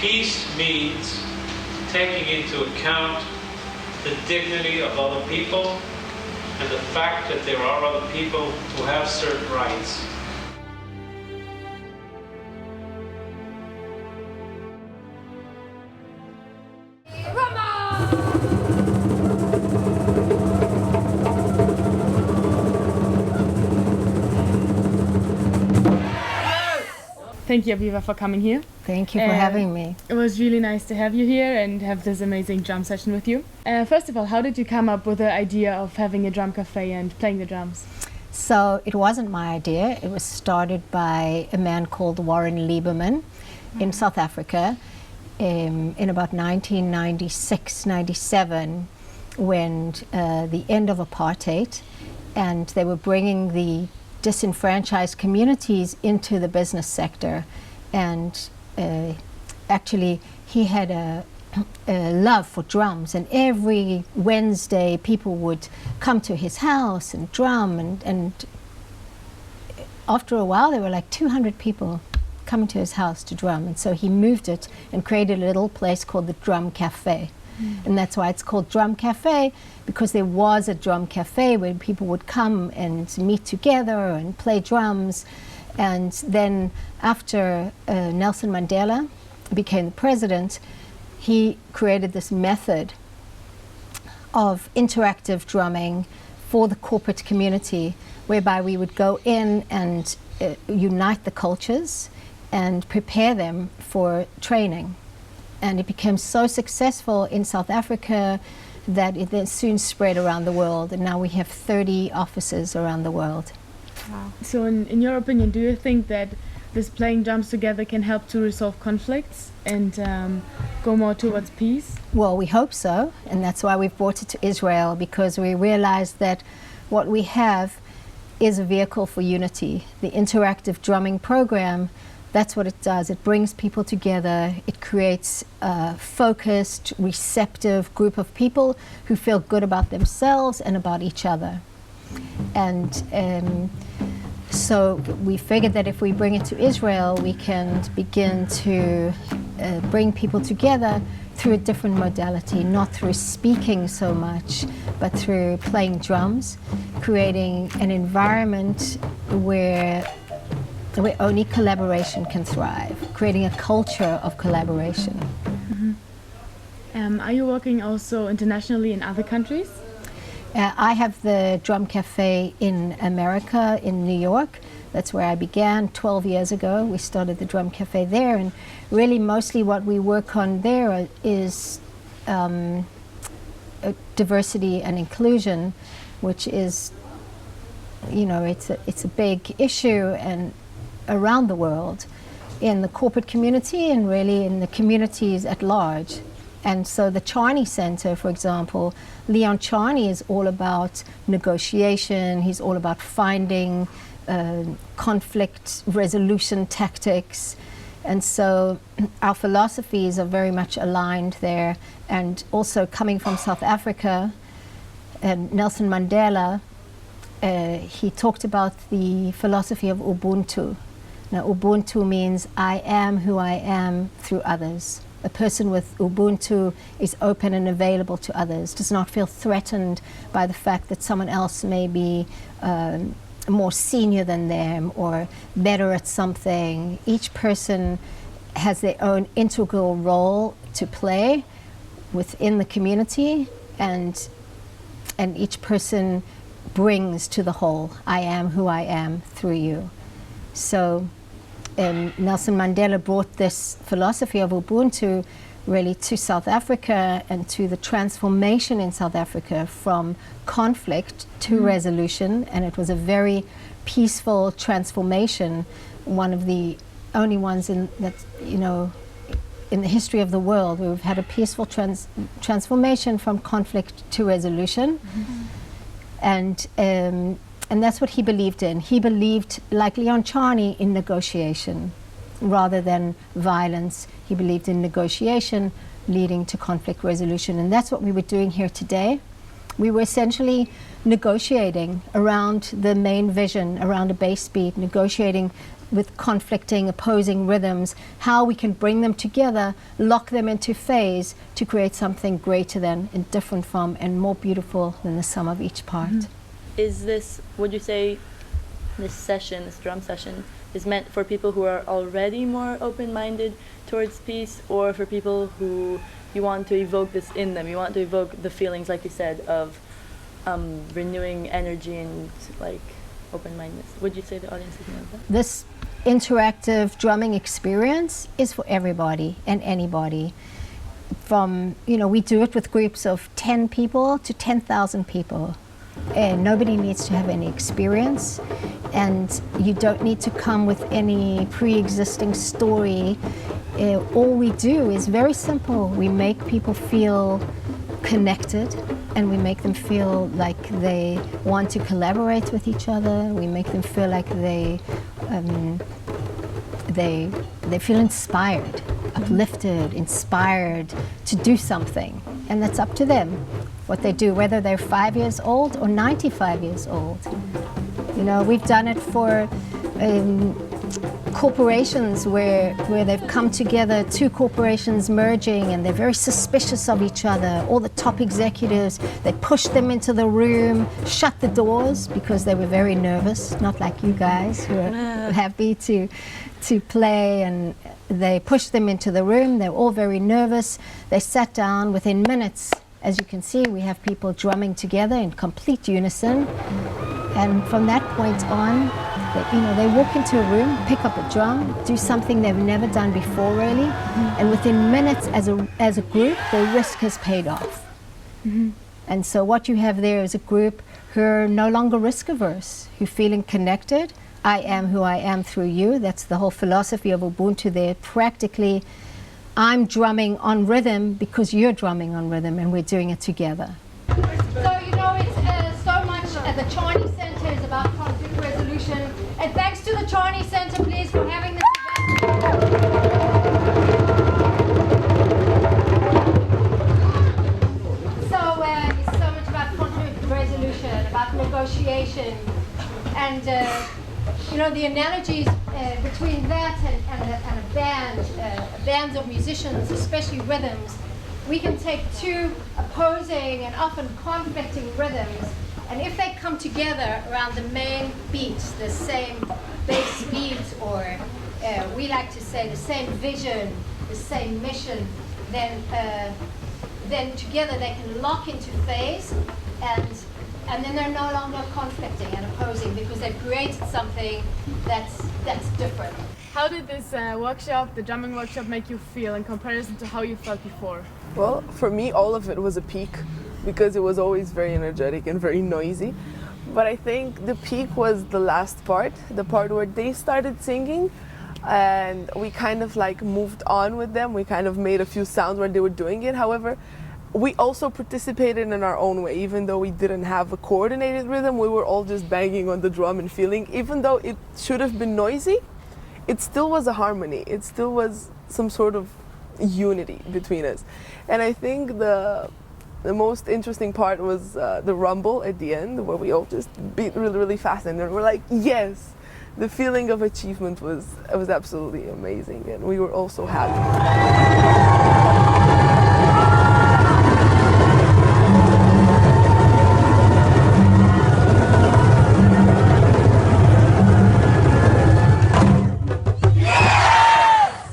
Peace means taking into account the dignity of other people and the fact that there are other people who have certain rights. Thank you, Aviva, for coming here. Thank you for having me. It was really nice to have you here and have this amazing drum session with you. First of all, how did you come up with the idea of having a drum cafe and playing the drums? So it wasn't my idea. It was started by a man called Warren Lieberman in South Africa in about 1996, 97, when the end of apartheid, and they were bringing the disenfranchised communities into the business sector. And actually he had a love for drums, and every Wednesday people would come to his house and drum, and after a while there were like 200 people coming to his house to drum, and so he moved it and created a little place called the Drum Cafe. And that's why it's called Drum Cafe, because there was a drum cafe where people would come and meet together and play drums. And then after Nelson Mandela became the president, he created this method of interactive drumming for the corporate community, whereby we would go in and unite the cultures and prepare them for training. And it became so successful in South Africa that it then soon spread around the world, and now we have 30 offices around the world. Wow. So in your opinion, do you think that this playing drums together can help to resolve conflicts and go more towards peace? Well, we hope so, and that's why we've brought it to Israel, because we realize that what we have is a vehicle for unity. The interactive drumming program, that's what it does. It brings people together. It creates a focused, receptive group of people who feel good about themselves and about each other. And so we figured that if we bring it to Israel, we can begin to bring people together through a different modality, not through speaking so much, but through playing drums, creating an environment where only collaboration can thrive, creating a culture of collaboration. Mm-hmm. Are you working also internationally in other countries? I have the Drum Cafe in America, in New York. That's where I began 12 years ago. We started the Drum Cafe there, and really mostly what we work on there is diversity and inclusion, which is, you know, it's a big issue and around the world, in the corporate community and really in the communities at large. And so the Charney Center, for example, Leon Charney is all about negotiation. He's all about finding conflict resolution tactics. And so our philosophies are very much aligned there. And also coming from South Africa, Nelson Mandela, he talked about the philosophy of Ubuntu. Now, Ubuntu means I am who I am through others. A person with Ubuntu is open and available to others, does not feel threatened by the fact that someone else may be more senior than them or better at something. Each person has their own integral role to play within the community, and each person brings to the whole, I am who I am through you. So Nelson Mandela brought this philosophy of Ubuntu really to South Africa and to the transformation in South Africa from conflict to resolution, and it was a very peaceful transformation, one of the only ones in that, you know, in the history of the world where we've had a peaceful transformation from conflict to resolution. And that's what he believed in. He believed, like Leon Charney, in negotiation rather than violence. He believed in negotiation leading to conflict resolution. And that's what we were doing here today. We were essentially negotiating around the main vision, around a bass beat, negotiating with conflicting, opposing rhythms, how we can bring them together, lock them into phase to create something greater than, and different from, and more beautiful than the sum of each part. Is this, would you say, this session, this drum session, is meant for people who are already more open-minded towards peace, or for people who you want to evoke this in them? You want to evoke the feelings, like you said, of renewing energy and like open-mindedness. Would you say the audience is more of that? This interactive drumming experience is for everybody and anybody. From, we do it with groups of 10 people to 10,000 people. And nobody needs to have any experience, and you don't need to come with any pre-existing story. All we do is very simple. We make people feel connected, and we make them feel like they want to collaborate with each other. We make them feel like they feel inspired, uplifted, inspired to do something. And that's up to them, what they do, whether they're 5 years old or 95 years old. We've done it for corporations where they've come together, two corporations merging, and they're very suspicious of each other. All the top executives, they pushed them into the room, shut the doors because they were very nervous, not like you guys who are happy to play, and they pushed them into the room. They were all very nervous. They sat down. Within minutes, as you can see, we have people drumming together in complete unison. And from that point on, they walk into a room, pick up a drum, do something they've never done before, really. And within minutes, as a group, their risk has paid off. And so what you have there is a group who are no longer risk averse, who are feeling connected. I am who I am through you. That's the whole philosophy of Ubuntu there. Practically, I'm drumming on rhythm because you're drumming on rhythm, and we're doing it together. So, it's so much at the Charney Center is about conflict resolution. And thanks to the Charney Center, please, for having this event. So, it's so much about conflict resolution, about negotiation, and the analogies between that and a band, bands of musicians, especially rhythms. We can take two opposing and often conflicting rhythms, and if they come together around the main beat, the same bass beat, or we like to say the same vision, the same mission, then together they can lock into phase, and then they're no longer conflicting and opposing because they've created something that's different. How did this workshop, the drumming workshop, make you feel in comparison to how you felt before? Well, for me, all of it was a peak because it was always very energetic and very noisy. But I think the peak was the last part, the part where they started singing, and we kind of like moved on with them. We kind of made a few sounds when they were doing it. However, we also participated in our own way. Even though we didn't have a coordinated rhythm, we were all just banging on the drum and feeling. Even though it should have been noisy, it still was a harmony. It still was some sort of unity between us. And I think the most interesting part was the rumble at the end, where we all just beat really, really fast, and we're like, yes! The feeling of achievement was absolutely amazing, and we were all so happy.